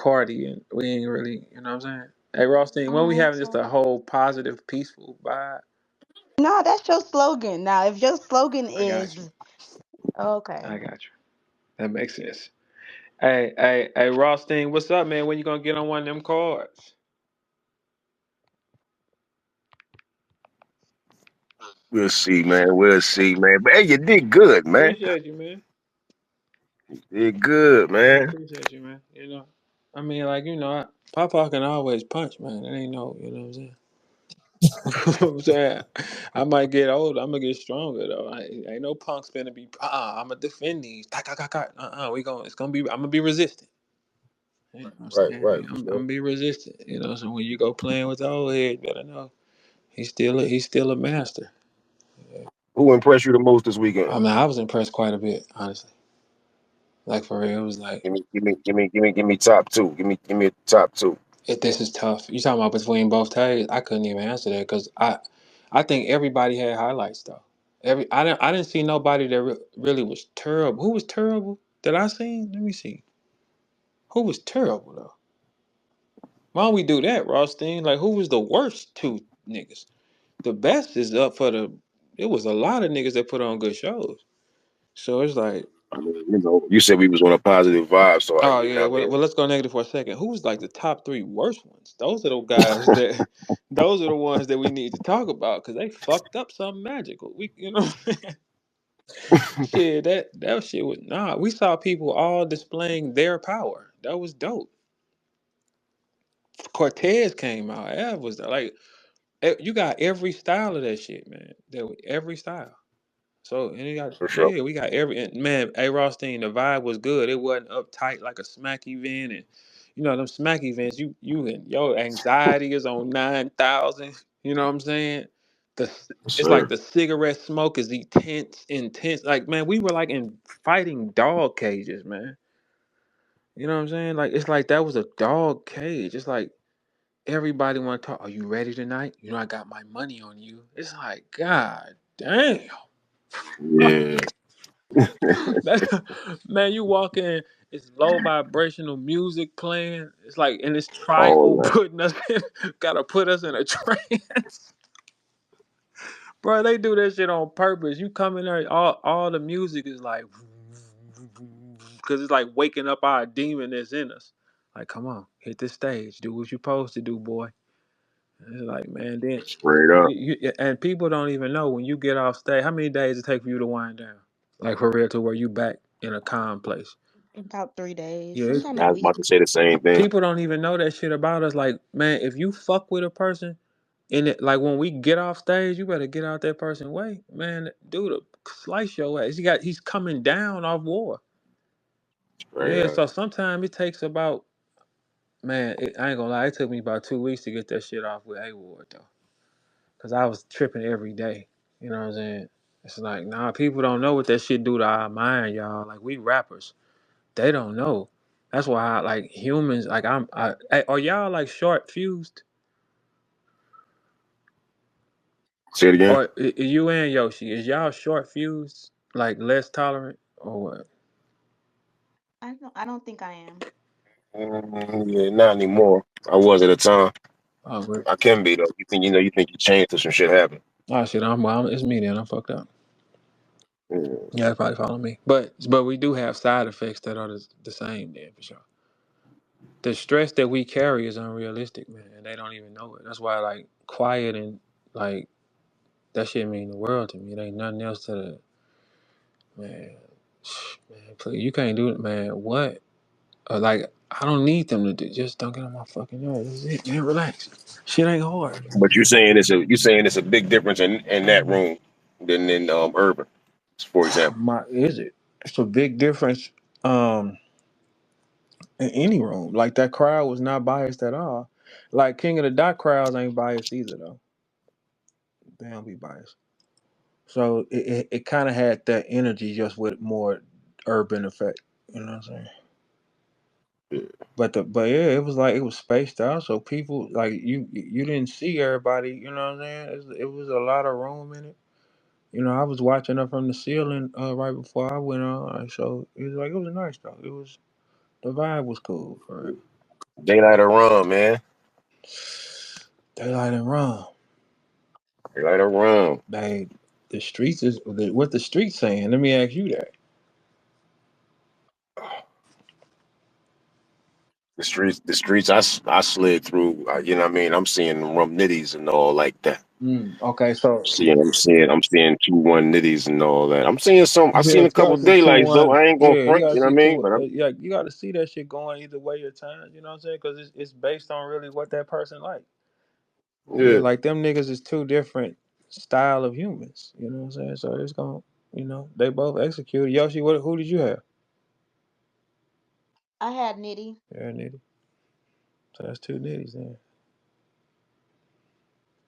cardi and we ain't really, you know what I'm saying? Hey, Rawsteen, when we Alright, having just a so whole positive, peaceful vibe, no, that's your slogan. Now, if your slogan I got you. is okay, I got you. That makes sense. Hey, Rawsteen, what's up, man? When you gonna get on one of them cards? We'll see, man. We'll see, man. But hey, you did good, man. Appreciate you, man. You did good, man. Appreciate you, man. I mean, like, Papa can always punch, man. It ain't no, you know what I'm saying? I'm saying I might get older. I'm gonna get stronger though. Ain't no punks gonna be. I'm gonna defend these. We going It's gonna be. I'm gonna be resistant. You know what I'm Right, saying? right, for I'm sure. gonna be resistant. So when you go playing with the old head, better know he's still a master. Who impressed you the most this weekend? I mean, I was impressed quite a bit, honestly. Like for real, it was like Give me top two. Give me a top two. this is tough. You talking about between both tags? I couldn't even answer that because I think everybody had highlights though. I didn't see nobody that really was terrible. Who was terrible that I seen? Let me see. Who was terrible though? Why don't we do that, Rawsteen? Like who was the worst two niggas? The best is up for the. It was a lot of niggas that put on good shows. So it's like, I mean, you said we was on a positive vibe, so oh you know yeah. what I Well, mean. let's go negative for a second. Who was like the top three worst ones? Those are the guys that. Those are the ones that we need to talk about because they fucked up something magical. Shit, that shit was nah. We saw people all displaying their power. That was dope. Cortez came out. That was like you got every style of that shit, man. Every style. So and you got For sure. yeah, we got every and man. A Rawsteen, the vibe was good. It wasn't uptight like a smack event, and them smack events. You and your anxiety is on 9,000. You know what I'm saying? The Yes, it's like sir. the cigarette smoke is intense. Like man, we were like in fighting dog cages, man. You know what I'm saying? Like it's like that was a dog cage. It's like everybody want to talk. Are you ready tonight? I got my money on you. It's like God damn. Yeah. That, man, you walk in, it's low vibrational music playing. It's like, and it's tribal All that. putting us in, gotta put us in a trance. Bro, they do that shit on purpose. You come in there, all the music is like, because it's like waking up our demon that's in us. Like, come on, hit the stage, do what you're supposed to do, boy. And it's like, man, then, Straight up. and people don't even know when you get off stage, how many days it take for you to wind down? Like, for real, to where you back in a calm place. about 3 days, Yeah, sometimes a I was week. about to say the same thing. people don't even know that shit about us. Like, man, if you fuck with a person, and it, like when we get off stage, you better get out that person's way, man. Dude, slice your ass. He's coming down off war. Straight Yeah, up. so sometimes it takes about man. I ain't gonna lie, it took me about 2 weeks to get that shit off with A Ward though, cause I was tripping every day. You know what I'm saying? It's like nah, people don't know what that shit do to our mind, y'all. Like we rappers, they don't know. That's why like humans, like are y'all like short fused? Say it again. Or you and Yoshi, is y'all short fused, like less tolerant, or what? I don't think I am. Yeah, not anymore. I was at a time. Oh, I can be though. You think you changed till some shit happened. oh shit, it's me then. I'm fucked up. Yeah. Yeah, they probably follow me, but we do have side effects that are the same then for sure. The stress that we carry is unrealistic, man, and they don't even know it. That's why like quiet and like that shit mean the world to me. It ain't nothing else to the man. Man, please, you can't do it, man. What? Like I don't need them to do. Just don't get on my fucking nerves. That's it, man. Relax. Shit ain't hard. But you're saying it's a big difference in that room than in urban, for example. Is it? It's a big difference. Um, in any room, like that crowd was not biased at all. Like King of the Dot crowds ain't biased either though. They don't be biased. So it kind of had that energy just with more urban effect. You know what I'm saying? But yeah, it was like it was spaced out. So people like you didn't see everybody. You know what I'm saying? It was a lot of room in it. I was watching up from the ceiling right before I went on. So it was nice though. The vibe was cool for real. Daylight or rum, man. Daylight and rum. Daylight or rum. They the streets is what the streets saying. Let me ask you that. The streets. I slid through. You know what I mean? I'm seeing rum nitties and all like that. Okay, so I'm seeing 2-1 nitties and all that. I'm seeing some. I yeah, seen a couple especially two daylights though. one. I ain't gonna Yeah, you front. gotta You know what see I mean? two. But I'm Yeah, you gotta see that shit going either way at times. You know what I'm saying? Because it's based on really what that person like. Yeah, yeah. like them niggas is two different style of humans. You know what I'm saying? So it's gonna, they both executed. Yoshi, who did you have? I had Nitty. Yeah, nitty. So that's two nitties then.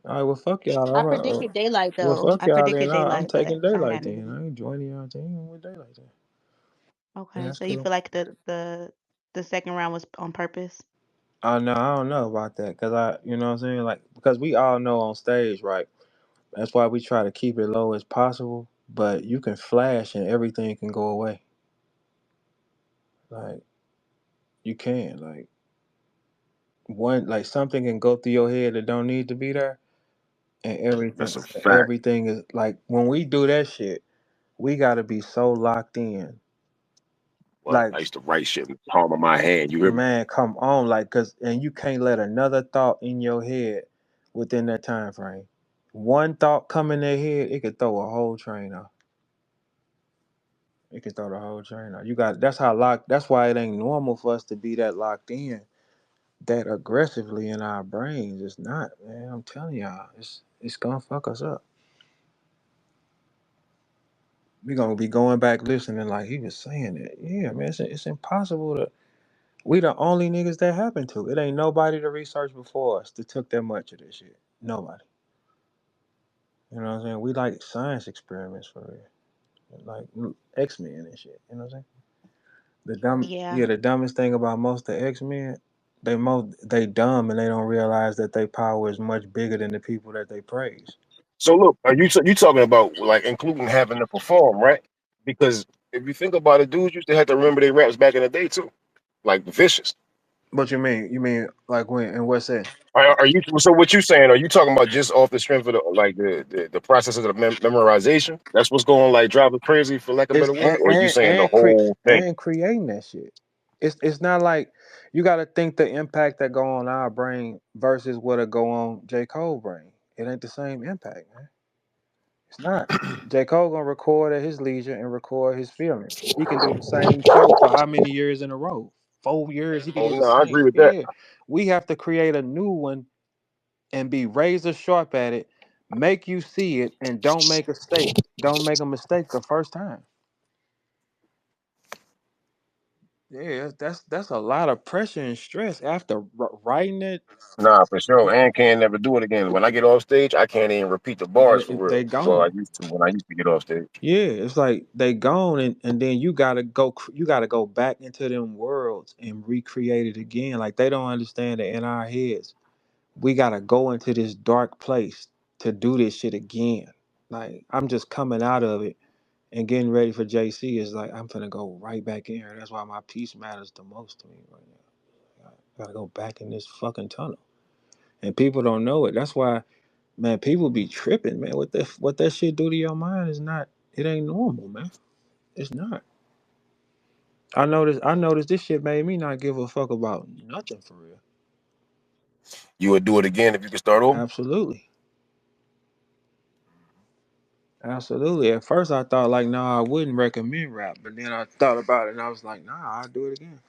All right, well, fuck y'all. I predicted daylight Well, though. fuck I y'all then. predicted I'm daylight, but taking I daylight had then. Nitty. I ain't joining y'all team with daylight then. Yeah, Okay, that's so you cool. feel like the second round was on purpose? Oh no, I don't know about that because you know what I'm saying, like because we all know on stage, right? That's why we try to keep it low as possible. But you can flash and everything can go away. Like you can, like something can go through your head that don't need to be there, and That's a fact. everything is like when we do that shit, we gotta be so locked in. What? Like I used to write shit in the palm of my hand. You hear me? man, come on, like, and you can't let another thought in your head within that time frame. One thought come in their head, it could throw a whole train off. It could throw the whole train off. That's how locked. That's why it ain't normal for us to be that locked in, that aggressively in our brains. It's not, man. I'm telling y'all, it's gonna fuck us up. We gonna be going back listening like he was saying it. Yeah, man, it's impossible to. We the only niggas that happened to. It ain't nobody to research before us that took that much of this shit. Nobody. You know what I'm saying? We like science experiments for real. Like X-Men and shit. You know what I'm saying? Yeah. The dumbest thing about most of X-Men, they dumb and they don't realize that their power is much bigger than the people that they praise. So look, are you talking about like including having to perform, right? Because if you think about it, dudes used to have to remember their raps back in the day too, like Vicious. What you mean? You mean like when and what's that? Are you so? What you saying? Are you talking about just off the strength of the processes of the memorization? That's what's going like driving crazy, for lack of a It's better word. Or are you saying the whole thing? and creating that shit. It's not like you got to think the impact that go on our brain versus what'll go on J. Cole brain. It ain't the same impact, man. It's not. J. Cole gonna record at his leisure and record his feelings. He can do the same show for how many years in a row? 4 years. He can Oh do the no, I same. agree with that. Yeah, we have to create a new one and be razor sharp at it. Make you see it and don't make a mistake. Don't make a mistake the first time. Yeah, that's a lot of pressure and stress after writing it. Nah, for sure. And can't never do it again. When I get off stage, I can't even repeat the bars for They real. Well, I gone. used to when I used to get off stage. Yeah, it's like they gone, and then you gotta go back into them worlds and recreate it again. Like they don't understand that in our heads, we gotta go into this dark place to do this shit again. Like I'm just coming out of it and getting ready for JC is like I'm gonna go right back in here. That's why my peace matters the most to me right now. I gotta go back in this fucking tunnel. And people don't know it. That's why, man, people be tripping, man. What that shit do to your mind is not. It ain't normal, man. It's not. I noticed this shit made me not give a fuck about nothing for real. You would do it again if you could start over. Absolutely. Absolutely. At first I thought like, nah, I wouldn't recommend rap, but then I thought about it and I was like, nah, I'll do it again.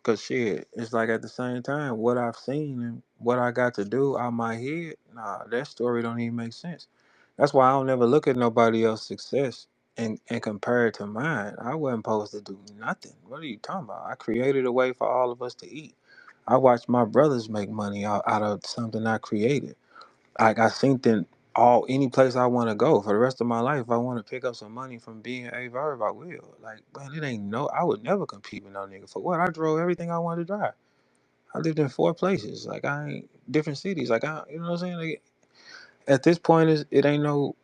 Cause shit, it's like at the same time, what I've seen and what I got to do out my head, nah, that story don't even make sense. That's why I don't never look at nobody else's success and compare it to mine. I wasn't supposed to do nothing. What are you talking about? I created a way for all of us to eat. I watched my brothers make money out of something I created. Like I think that any place I want to go for the rest of my life, if I want to pick up some money from being a verb, I will. Like, man, it ain't no. I would never compete with no nigga for what I drove everything I wanted to drive. I lived in 4 places, like I ain't different cities, like you know what I'm saying. Like, at this point, it ain't no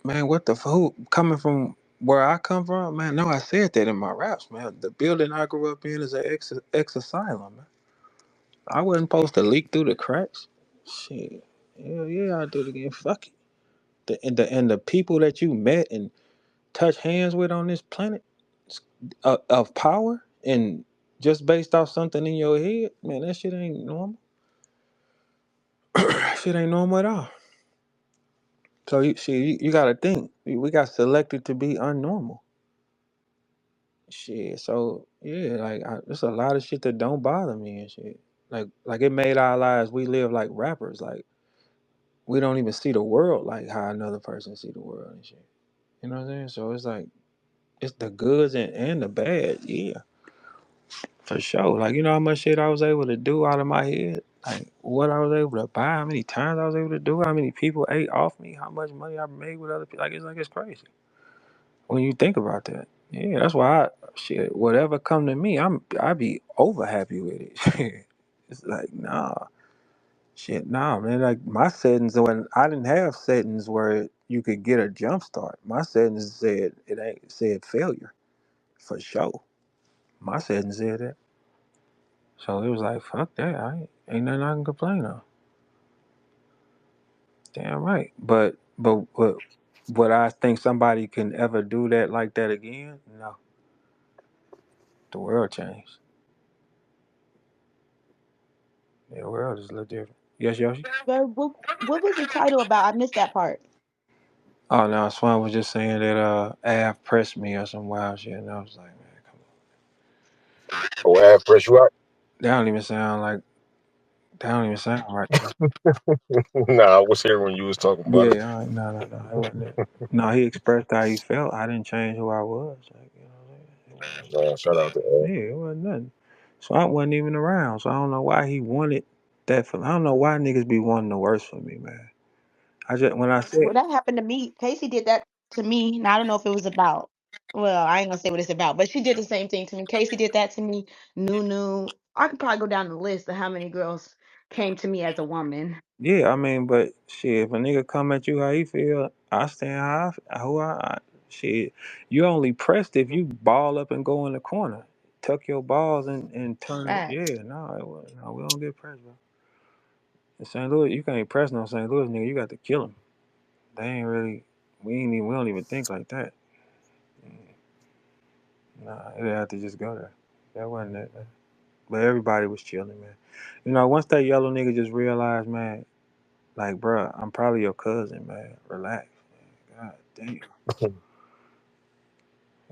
man. What the fuck? Coming from where I come from, man. No, I said that in my raps, man. The building I grew up in is an ex asylum, man. I wasn't supposed to leak through the cracks. Shit. Hell yeah, I'll do it again. Fuck it. And the people that you met and touch hands with on this planet of power and just based off something in your head, man, that shit ain't normal. Shit ain't normal at all. So you gotta think. We got selected to be unnormal. Shit. So yeah, like there's a lot of shit that don't bother me and shit. Like it made our lives. We live like rappers. Like we don't even see the world like how another person see the world and shit. You know what I'm saying? So it's like it's the goods and the bad. Yeah, for sure. Like you know how much shit I was able to do out of my head. Like what I was able to buy, how many times I was able to do, it, how many people ate off me, how much money I made with other people. Like it's crazy when you think about that. Yeah, that's why shit. Whatever come to me, I be over happy with it. It's like nah, shit, nah, man. Like my settings when I didn't have settings where you could get a jump start. My settings said it said failure for sure. My settings said that. So it was like, fuck that. Ain't nothing I can complain on. Damn right. But would I think somebody can ever do that like that again? No. The world changed. Yeah, the world is a little different. Yes, Yoshi? But what was the title about? I missed that part. Oh no, Swan was just saying that Av pressed me or some wild shit, and I was like, man, come on. Or have fresh you out. That don't even sound like that don't even sound right. Nah, I was here when you was talking about it. Yeah, no, it wasn't it. No, he expressed how he felt. I didn't change who I was. Like, you know what I'm saying? Shout out to Ed. Yeah, it wasn't nothing. Swamp wasn't even around, so I don't know why he wanted that for. I don't know why niggas be wanting the worst for me, man. I just when I said Well, that happened to me. Casey did that to me. Now I don't know if it was about. Well, I ain't gonna say what it's about, but she did the same thing to me. Casey did that to me. Nunu. I could probably go down the list of how many girls came to me as a woman. yeah, I mean, but shit, if a nigga come at you how he feel, I stand who shit. You only pressed if you ball up and go in the corner, tuck your balls and turn it. Facts. Yeah, no, we don't get pressed, bro. In St. Louis, you can't press no St. Louis nigga. You got to kill him. They ain't really. We don't even think like that. Nah, they have to just go there. That wasn't it. Man. But everybody was chilling, man. You know, once that yellow nigga just realized, man, like, bruh, I'm probably your cousin, man. Relax, man. God damn.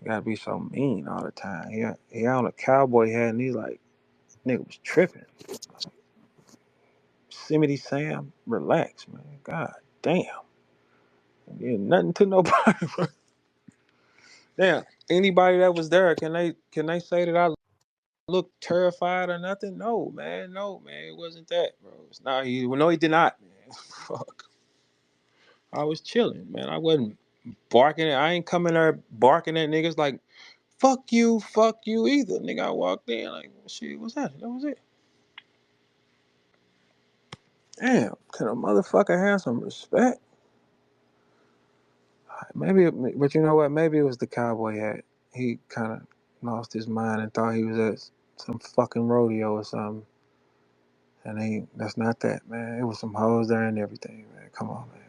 You gotta be so mean all the time. He on a cowboy hat and he's like, nigga was tripping. Like, Yosemite Sam, relax, man. God damn. Yeah, nothing to nobody. Damn. Anybody that was there, can they say that I look terrified or nothing? No, man. No, man. It wasn't that, bro. It's not. No, he did not, man. Fuck. I was chilling, man. I wasn't barking. I ain't coming there barking at niggas like fuck you either, nigga. I walked in like, shit, what's that? That was it. Damn, can a motherfucker have some respect? Maybe, but you know what? Maybe it was the cowboy hat. He kind of lost his mind and thought he was at some fucking rodeo or something. And that's not that, man. It was some hoes there and everything, man. Come on, man.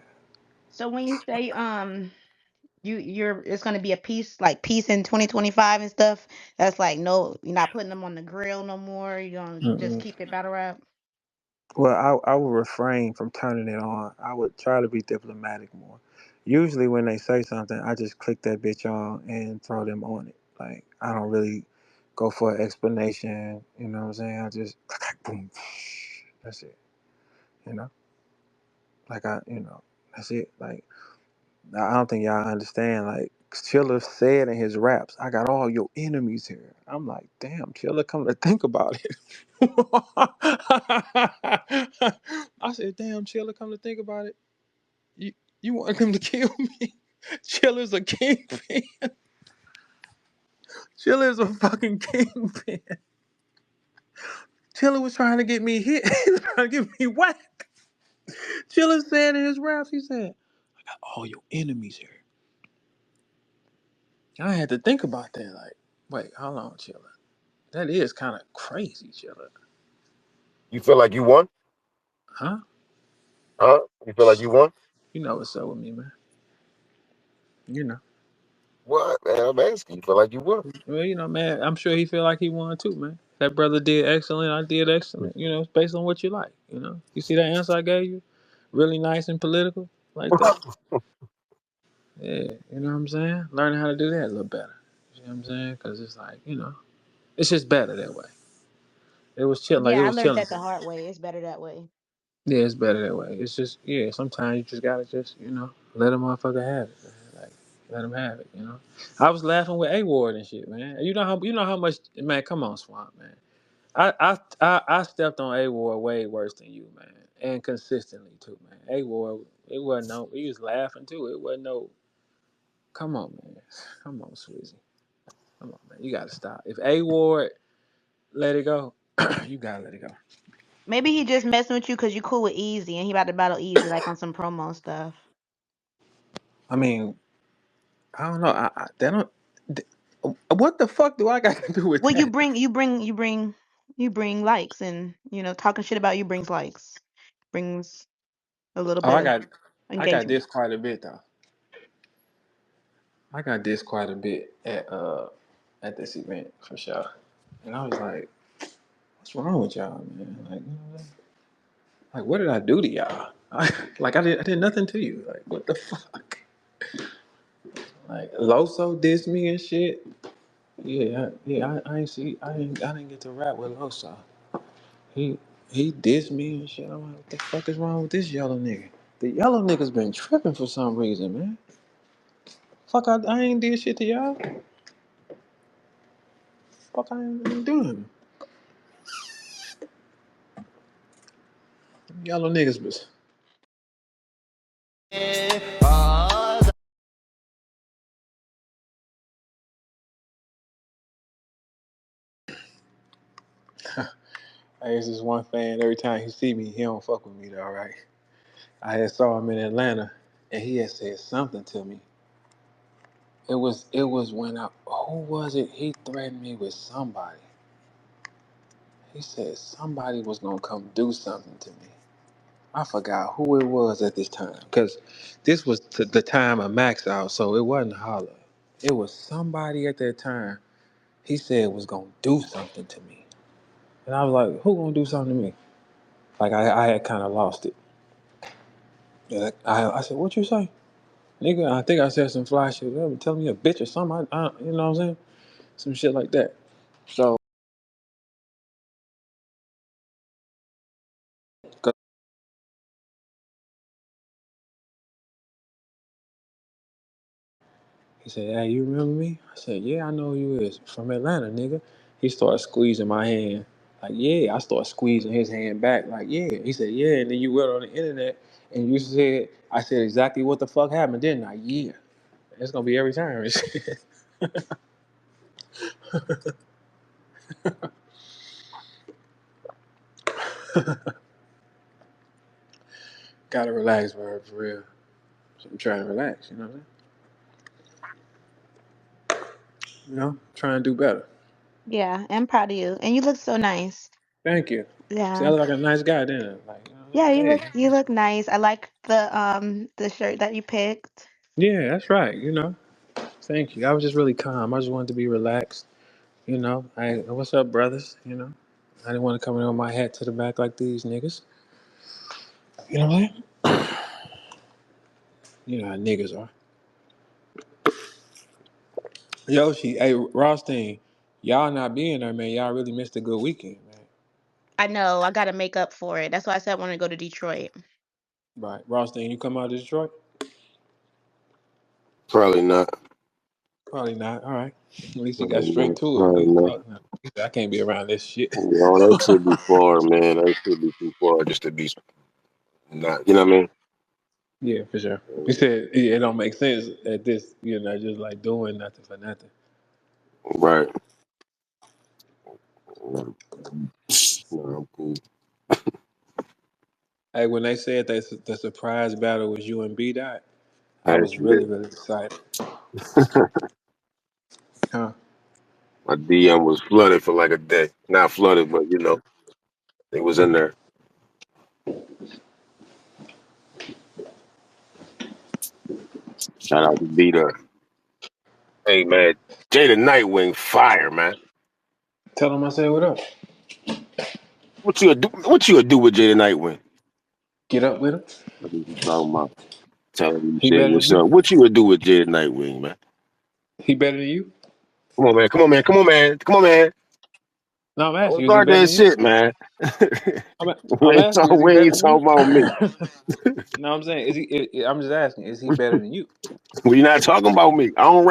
So when you say you're it's gonna be a piece like peace in 2025 and stuff. That's like no, you're not putting them on the grill no more. You're gonna just Mm-mm. keep it battle rap. Well, I would refrain from turning it on. I would try to be diplomatic more. Usually, when they say something, I just click that bitch on and throw them on it. Like, I don't really go for an explanation. You know what I'm saying? I just, boom, that's it. You know? That's it. Like, I don't think y'all understand. Like, Chiller said in his raps, I got all your enemies here. I'm like, damn, Chiller, come to think about it. I said, damn, Chiller, come to think about it. You, you want him to kill me? Chiller's a kingpin. Chiller's a fucking kingpin. Chiller was trying to get me hit. He was trying to get me whacked. Chiller said in his raps, he said, I got all your enemies here. I had to think about that. Like, wait, hold on, Chiller. That is kind of crazy, Chiller. You feel like you won? Huh? Huh? You feel like you won? You know what's up with me, man. You know. What, man? I'm asking. You feel like you won? Well, man, I'm sure he feel like he won too, man. That brother did excellent. I did excellent. It's based on what you like. You see that answer I gave you? Really nice and political, like that. Yeah, you know what I'm saying? Learning how to do that a little better. You know what I'm saying? Because it's like, it's just better that way. It was chill, like it Yeah, I was learned chilling. that the hard way. It's better that way. Yeah, it's better that way. It's just, yeah, sometimes you just gotta just, let a motherfucker have it, man. Like, let him have it. I was laughing with A Ward and shit, man. You know how much, man. Come on, Swamp, man. I stepped on A Ward way worse than you, man, and consistently too, man. A Ward, it wasn't no. He was laughing too. It wasn't no. Come on, man. Come on, Swizzy. Come on, man. You gotta stop. If A Ward let it go, you gotta let it go. Maybe he just messing with you because you cool with Easy and he about to battle Easy like on some promo stuff. I mean, I don't know. They don't. th- What the fuck do I got to do with Well, that? you bring likes, and talking shit about you brings likes, brings a little Oh, bit I of got, I got engagement. this quite a bit though. I got this quite a bit at this event for sure. And I was like, what's wrong with y'all, man? Like, like what did I do to y'all? I did nothing to you. Like, what the fuck? Like, Loso dissed me and shit. Yeah, yeah. I ain't see. I didn't get to rap with Loso. He he dissed me and shit. I'm like, what the fuck is wrong with this yellow nigga? The yellow nigga's been tripping for some reason, man. Fuck, I ain't did shit to y'all. Fuck, I ain't doing. Yellow niggas was. Hey, there's this one fan. Every time he see me, he don't fuck with me though, right? I had saw him in Atlanta, and he had said something to me. It was when who was it? He threatened me with somebody. He said somebody was gonna come do something to me. I forgot who it was at this time, cause this was the time of Max out, so it wasn't Holla. It was somebody at that time. He said was gonna do something to me, and I was like, who gonna do something to me? Like I had kind of lost it. And I said, what you say? Nigga, I think I said some fly shit. Tell me a bitch or something. You know what I'm saying? Some shit like that. So, 'cause he said, hey, you remember me? I said, yeah, I know who you is. From Atlanta, nigga. He started squeezing my hand. Like, yeah. I started squeezing his hand back. Like, yeah. He said, yeah. And then you went on the internet and you said, I said exactly what the fuck happened, didn't I? Yeah. It's going to be every time. Gotta relax, bro, for real. So I'm trying to relax, you know what I'm saying? Trying to do better. Yeah, I'm proud of you, and you look so nice. Thank you. See, I Yeah, look like a nice guy, didn't I? Like, yeah, hey, you look nice. I like the shirt that you picked. yeah, that's right. Thank you. I was just really calm. I just wanted to be relaxed. What's up, brothers? I didn't want to come in with my hat to the back like these niggas. You know what? You know how niggas are. Yoshi, hey, Rawsteen, y'all not being there, man. Y'all really missed a good weekend, man. I know. I got to make up for it. That's why I said I want to go to Detroit. Right, Rawsteen, you come out of Detroit? Probably not. Probably not. All right. At least he got Probably straight not. to it. Probably Like, not. fuck, no. He said, I can't be around this shit. No, that should be far, man. That should be too far just to be not. You know what I mean? Yeah, for sure. He said it don't make sense at this, just like doing nothing for nothing. Right. No, I'm cool. Hey, when they said that the surprise battle was you and B Dot, I Heck was really, yeah. really excited. Huh? My DM was flooded for like a day. Not flooded, but you know. They was in there. Shout out to Vita. Hey man, Jada Nightwing, fire man. Tell him I said what up. What you do? What you do with Jada Nightwing? Get up with him. What you talking about? Tell him you He said better than what's you. up. What you would do with Jada Nightwing, man? He better than you. Come on, man. Come on, man. Come on, man. Come on, man. No, I'm Don't asking you, is he start better that than you? shit, man. I'm asking you, is he We better ain't than you? talking about me. No, I'm saying, is he? I'm just asking, is he better than you? We not talking about me. I don't rap.